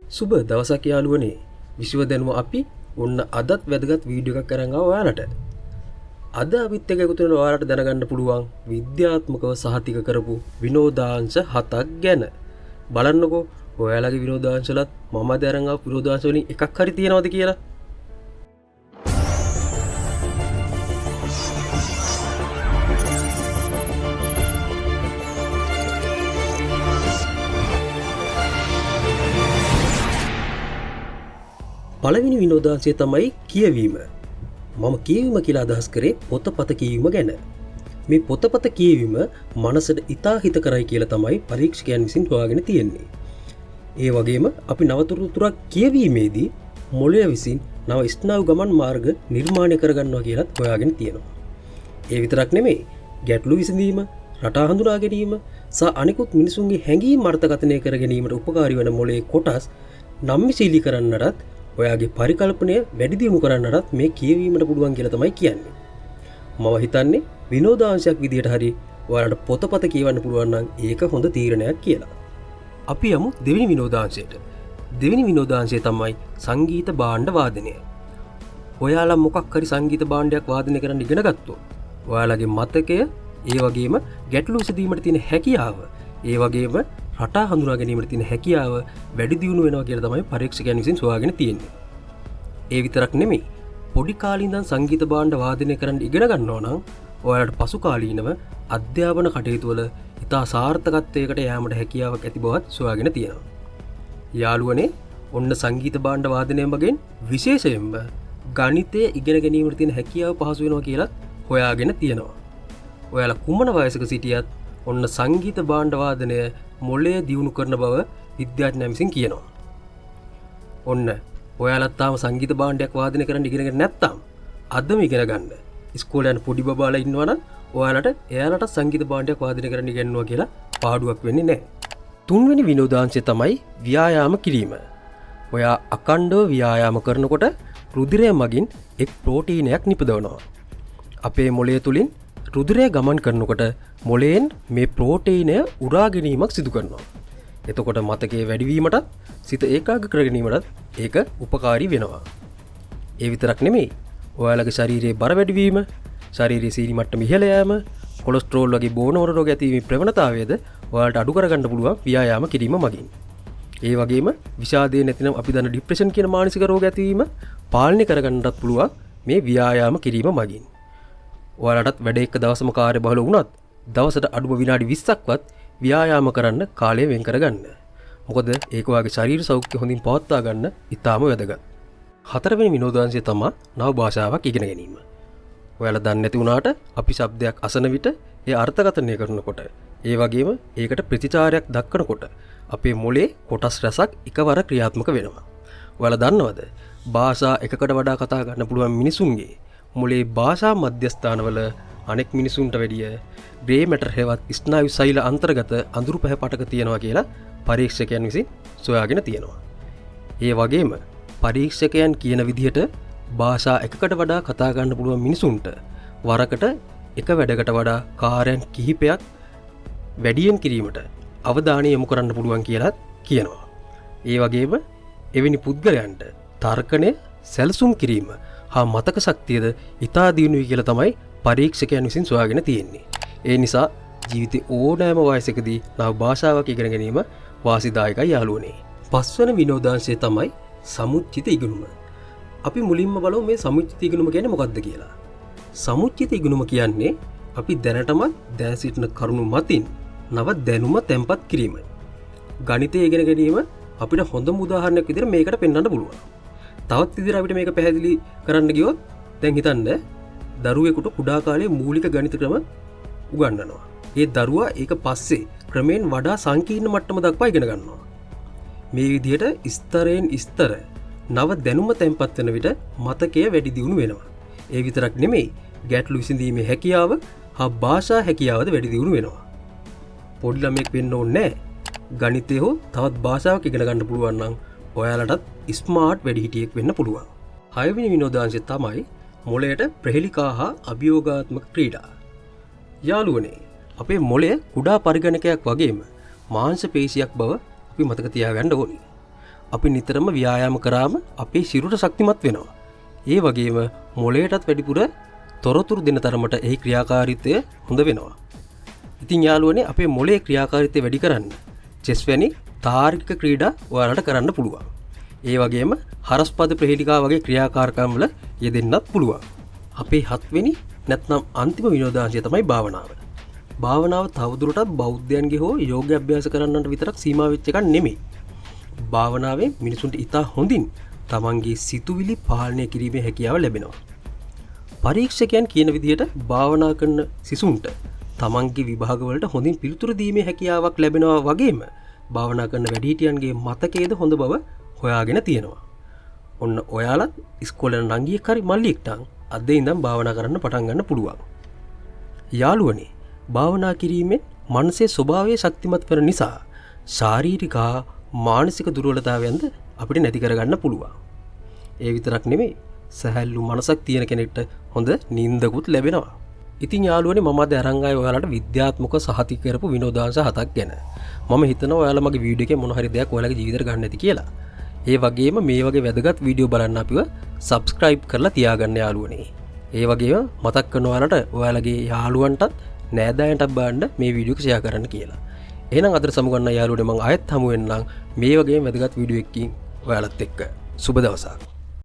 සුබ දවසක් යාළුවනේ. විශ්ව දැනුම අපි ඔන්න අදත් වැදගත් වීඩියෝ එකක් අරන් ආවා ඔයාලට. අද අපිත් එක්ක එකතු වෙන ඔයාලට දැනගන්න පුළුවන් විද්‍යාත්මකව සහතික කරපු විනෝදාංශ 7ක් ගැන. බලන්නකෝ ඔයාලගේ විනෝදාංශලත් මම අද අරන් ආපු විනෝදාංශ වලින් එකක් හරි තියෙනවද කියලා. පළවෙනි විනෝදාංශය තමයි කියවීම. මම කියවීම කියලා අදහස් කරේ පොතපත කියවීම ගැන. මේ පොතපත කියවීම මනසට ඉතා හිතකරයි කියලා තමයි පරීක්ෂකයන් විසින් හොයාගෙන තියෙන්නේ. ඒ වගේම අපි නවතොරතුරක් කියවීමේදී මොළය විසින් නව ස්නායු ගමන් මාර්ග නිර්මාණය කරගන්නවා කියලාත් හොයාගෙන තියෙනවා. ඒ විතරක් නෙමෙයි, ගැටලු විසඳීම, රටා හඳුනා ගැනීම සහ අනිකුත් මිනිසුන්ගේ හැඟීම් අර්ථකථනය කර ගැනීමට උපකාරී වන මොළයේ කොටස් නම්‍යශීලී කරන්නටත් ඔයාගේ පරිකල්පනය වැඩි දියුණු කරන්නටත් මේ කියවීමට පුළුවන් කියලා තමයි කියන්නේ. මම හිතන්නේ විනෝදාංශයක් විදිහට හරි ඔයාලට පොතපත කියවන්න පුළුවන් නම් ඒක හොඳ තීරණයක් කියලා. අපි යමු දෙවෙනි විනෝදාංශයට. දෙවෙනි විනෝදාංශය තමයි සංගීත භාණ්ඩ වාදනය. ඔයාලා මොකක් හරි සංගීත භාණ්ඩයක් වාදනය කරන්න ඉගෙන ගත්තොත් ඔයාලගේ මතකය, ඒ වගේම ගැටලු විසඳීමට තියෙන හැකියාව, ඒ වගේම රටා හඳුනා ගැනීමට තියෙන හැකියාව වැඩි දියුණු වෙනවා කියලා තමයි පරීක්ෂකයන් විසින් සොයාගෙන තියෙන්නේ. ඒ විතරක් නෙමෙයි, පොඩි කාලේ ඉඳන් සංගීත භාණ්ඩ වාදනය කරන්න ඉගෙන ගන්නවා නම් ඔයාලට පසු කාලීනව අධ්‍යාපන කටයුතු වල ඉතා සාර්ථකත්වයකට යෑමට හැකියාවක් ඇති බවත් සොයාගෙන තියෙනවා. යාළුවනේ, ඔන්න සංගීත භාණ්ඩ වාදනය මගින් විශේෂයෙන්ම ගණිතය ඉගෙන ගැනීමට තියෙන හැකියාව පහසු වෙනවා කියලා හොයාගෙන තියෙනවා. ඔයාලා කුමන වයසක සිටියත් ඔන්න සංගීත භාණ්ඩ වාදනය මොළය දියුණු කරන බව විද්‍යාඥයන් විසින් කියනවා. ඔන්න ඔයාලත් තාම සංගීත භාණ්ඩයක් වාදනය කරන්න ඉගෙනගෙන නැත්නම් අදම ඉගෙන ගන්න. ඉස්කෝලේ යන පොඩි බබාලා ඉන්නවනම් ඔයාලට එයාලට සංගීත භාණ්ඩයක් වාදනය කරන්න ඉගෙනනවා කියලා පාඩුවක් වෙන්නේ නැහැ. තුන්වෙනි විනෝදාංශය තමයි ව්‍යායාම කිරීම. ඔයා අකණ්ඩව ව්‍යායාම කරනකොට රුධිරය මගින් එක් ප්‍රෝටීනයක් නිපදවනවා. අපේ මොළය තුලින් රුධිරය ගමන් කරනකොට මොළයෙන් මේ ප්‍රෝටීනය උරා ගැනීමක් සිදු කරනවා. එතකොට මතකයේ වැඩිවීමටත් සිත ඒකාග්‍ර කර ගැනීමටත් ඒක උපකාරී වෙනවා. ඒ විතරක් නෙමෙයි, ඔයාලගේ ශරීරයේ බර වැඩිවීම, ශරීරයේ සීනි මට්ටම ඉහළ යෑම, කොලෙස්ටරෝල් වගේ බෝනවර රෝග ඇතිවීමේ ප්‍රවණතාවයද ඔයාලට අඩු කරගන්න පුළුවන් ව්‍යායාම කිරීම මගින්. ඒ වගේම විෂාදය නැතිනම් අපි දන්න ડિප්‍රෙෂන් කියන මානසික රෝග ඇතිවීම පාලනය කරගන්නත් පුළුවන් මේ ව්‍යායාම කිරීම මගින්. ඔයාලටත් වැඩ එක්ක දවසම කාර්ය බහුල වුණත් දවසට අඩුම විනාඩි 20ක්වත් ව්‍යායාම කරන්න කාලය වෙන් කරගන්න. මොකද ඒක ඔයාගේ ශරීර සෞඛ්‍ය හොඳින් පවත්වා ගන්න ඉතාම වැදගත්. හතරවෙනි විනෝදාංශය තමයි නව භාෂාවක් ඉගෙන ගැනීම. ඔයාලා දන්නේ නැති වුණාට අපි શબ્දයක් අසන විට ඒ අර්ථකථනය කරනකොට, ඒ වගේම ඒකට ප්‍රතිචාරයක් දක්වනකොට අපේ මොළේ කොටස් රැසක් එකවර ක්‍රියාත්මක වෙනවා. ඔයාලා දන්නවද? භාෂා එකකට වඩා කතා කරන්න පුළුවන් මිනිසුන්ගේ මොළේ භාෂා මධ්‍යස්ථානවල අනෙක් මිනිසුන්ට වැඩිය ග්‍රේ මැටර් හෙවත් ස්නායු සෛල අන්තර්ගත අඳුරු පැහැ පටක තියෙනවා කියලා පරීක්ෂකයන් විසින් සොයාගෙන තියෙනවා. ඒ වගේම පරීක්ෂකයන් කියන විදිහට භාෂා එකකට වඩා කතා කරන්න පුළුවන් මිනිසුන්ට වරකට එක වැඩකට වඩා කාර්යයන් කිහිපයක් වැඩියෙන් කිරීමට අවධානය යොමු කරන්න පුළුවන් කියලා කියනවා. ඒ වගේම එවැනි පුද්ගලයන්ට තර්කණය, සැලසුම් කිරීම හා මතක ශක්තියද ඉතා දියුණුයි කියලා තමයි පරීක්ෂකයන් විසින් සොයාගෙන තියෙන්නේ. ඒ නිසා ජීවිතේ ඕනෑම වයසකදී නව භාෂාවක් ඉගෙන ගැනීම වාසිදායකයි යාළුවනේ. පස්වන විනෝදාංශය තමයි සමුච්චිත ඉගෙනුම. අපි මුලින්ම බලමු මේ සමුච්චිත ඉගෙනුම කියන්නේ මොකක්ද කියලා. සමුච්චිත ඉගෙනුම කියන්නේ අපි දැනටමත් දැන සිටින කරුණු මතින් නව දැනුම තැන්පත් කිරීමයි. ගණිතය ඉගෙන ගැනීම අපිට හොඳම උදාහරණයක් විදිහට මේකට පෙන්වන්න පුළුවන්. තවත් විදිහට අපිට මේක පැහැදිලි කරන්න ගියොත් දැන් හිතන්න දරුවෙකුට කුඩා කාලේ මූලික ගණිත ක්‍රම උගන්වනවා. ඒ දරුවා ඒක පස්සේ ක්‍රමයෙන් වඩා සංකීර්ණ මට්ටම දක්වා ඉගෙන ගන්නවා. මේ විදිහට ස්තරයෙන් ස්තර නව දැනුම තැන්පත් වෙන විට මතකය වැඩි දියුණු වෙනවා. ඒ විතරක් නෙමෙයි, ගැටලු විසඳීමේ හැකියාව හා භාෂා හැකියාවද වැඩි දියුණු වෙනවා. පොඩි ළමෙක් වෙන්න ඕනේ නැහැ. ගණිතය හෝ තවත් භාෂාවක් ඉගෙන ගන්න පුළුවන් නම් ඔයාලටත් ස්මාර්ට් වැඩිහිටියෙක් වෙන්න පුළුවන්. 6 වෙනි විනෝදාංශය තමයි මොළයට ප්‍රහෙලිකා හා අභියෝගාත්මක ක්‍රීඩා. යාළුවනේ, අපේ මොළය කුඩා පරිගණකයක් වගේම මාංශ පේශියක් බව අපි මතක තියාගන්න ඕනේ. අපි නිතරම ව්‍යායාම කරාම අපේ සිරුර ශක්තිමත් වෙනවා. ඒ වගේම මොළයටත් වැඩිපුර තොරතුරු දෙන තරමට එහි ක්‍රියාකාරීත්වය හොඳ වෙනවා. ඉතින් යාළුවනේ අපේ මොළයේ ක්‍රියාකාරීත්වය වැඩි කරන්න චෙස් වැනි තාර්කික ක්‍රීඩා ඔයාලට කරන්න පුළුවන්. ඒ වගේම හරස්පද ප්‍රහේලිකා වගේ ක්‍රියාකාරකම් වල යෙදෙන්නත් පුළුවන්. අපේ 7 වෙනි නැත්නම් අන්තිම විනෝදාංශය තමයි භාවනාව. භාවනාව තවදුරටත් බෞද්ධයන්ගේ හෝ යෝග අභ්‍යාස කරන්නන්ට විතරක් සීමා වෙච්ච එකක් නෙමෙයි. භාවනාවේ මිනිසුන්ට ඉතා හොඳින් තමන්ගේ සිතුවිලි පාලනය කිරීමේ හැකියාව ලැබෙනවා. පරීක්ෂකයන් කියන විදිහට භාවනා කරන සිසුන්ට තමන්ගේ විභාගවලට හොඳින් පිළිතුරු දීමේ හැකියාවක් ලැබෙනවා වගේම භාවනා කරන වැඩිහිටියන්ගේ මතකයේද හොඳ බව හොයාගෙන තියෙනවා. ඔන්න ඔයාලත් ඉස්කෝලේ නංගියෙක් හරි මල්ලියෙක්ට අද ඉඳන් භාවනා කරන්න පටන් ගන්න පුළුවන්. යාළුවනේ, භාවනා කිරීමෙන් මනසේ ස්වභාවය ශක්තිමත් වෙන නිසා ශාරීරික මානසික දුර්වලතාවයන්ද අපිට නැති කරගන්න පුළුවන්. ඒ විතරක් නෙමෙයි, සැහැල්ලු මනසක් තියෙන කෙනෙක්ට හොඳ නිින්දකුත් ලැබෙනවා. ඉතින් යාළුවනේ, මම අද අරන් ආවේ ඔයාලට විද්‍යාත්මක සහතික කරපු විනෝදාංශ 7ක් ගැන. මම හිතනවා ඔයාලා මගේ වීඩියෝ එකේ මොන හරි දෙයක් ඔයාලගේ ජීවිතේට ගන්න ඇති කියලා. ඒ වගේම මේ වගේ වැදගත් වීඩියෝ බලන්න අපිව subscribe කරලා තියාගන්න යාළුවනේ. ඒ වගේම මතක් කරනවා ඔයාලට ඔයාලගේ යාළුවන්ටත් නෑදෑයන්ටත් බලන්න මේ වීඩියෝ එක share කරන්න කියලා. එහෙනම් අද සමුගන්න යාළුවනේ, මම ආයෙත් හමු වෙන්නම් මේ වගේම වැදගත් වීඩියෝ එකකින් ඔයාලත් එක්ක. සුබ දවසක්.